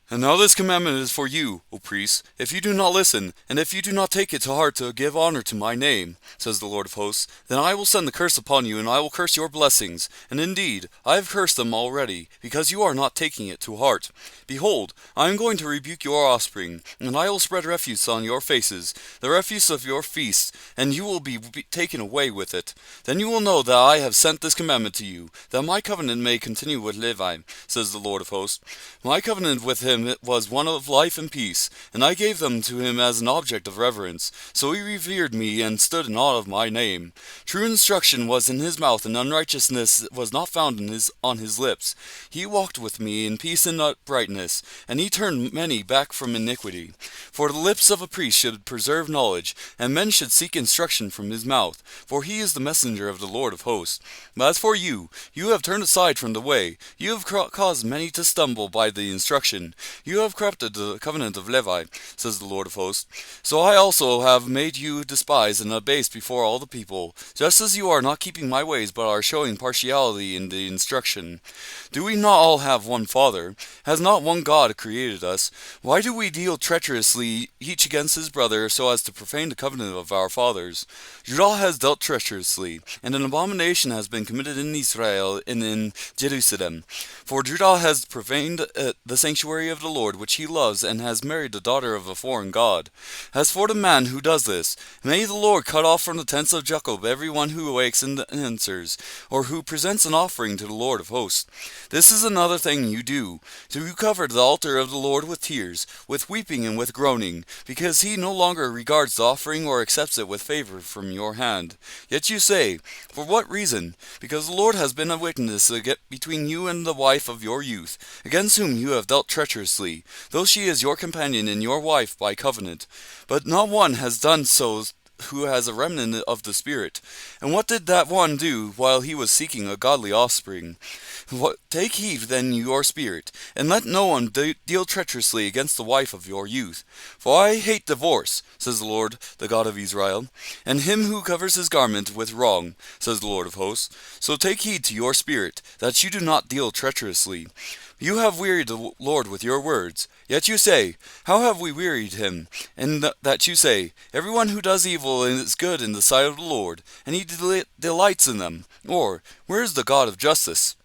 And now this commandment is for you, O priests, if you do not listen, and if you do not take it to heart to give honor to my name, says the Lord of hosts, then I will send the curse upon you, and I will curse your blessings. And indeed, I have cursed them already, because you are not taking it to heart. Behold, I am going to rebuke your offspring, and I will spread refuse on your faces, the refuse of your feasts, and you will be taken away with it. Then you will know that I have sent this commandment to you, that my covenant may continue with Levi, says the Lord of hosts. My covenant with him was one of life and peace, and I gave them to him as an object of reverence. So he revered me and stood in awe of my name. True instruction was in his mouth, and unrighteousness was not found on his lips. He walked with me in peace and uprightness, and he turned many back from iniquity. For the lips of a priest should preserve knowledge, and men should seek instruction from his mouth, for he is the messenger of the Lord of hosts. But as for you, you have turned aside from the way, you have caused many to stumble by the instruction. You have corrupted the covenant of Levi, says the Lord of hosts. So I also have made you despised and abased before all the people, just as you are not keeping my ways but are showing partiality in the instruction. Do we not all have one Father? Has not one God created us? Why do we deal treacherously each against his brother so as to profane the covenant of our fathers? Judah has dealt treacherously, and an abomination has been committed in Israel and in Jerusalem. For Judah has profaned the sanctuary of the Lord which he loves, and has married the daughter of a foreign god. As for the man who does this, may the Lord cut off from the tents of Jacob every one who awakes and answers, or who presents an offering to the Lord of hosts. This is another thing you do. So you covered the altar of the Lord with tears, with weeping and with groaning, because he no longer regards the offering or accepts it with favor from your hand. Yet you say, for what reason? Because the Lord has been a witness between you and the wife of your youth, against whom you have dealt treacherously, though she is your companion and your wife by covenant. But not one has done so who has a remnant of the Spirit. And what did that one do while he was seeking a godly offspring? Take heed then your spirit, and let no one deal treacherously against the wife of your youth. For I hate divorce, says the Lord, the God of Israel, and him who covers his garment with wrong, says the Lord of hosts. So take heed to your spirit, that you do not deal treacherously. You have wearied the Lord with your words. Yet you say, how have we wearied him? And that you say, everyone who does evil is good in the sight of the Lord, and he delights in them. Or, where is the God of justice?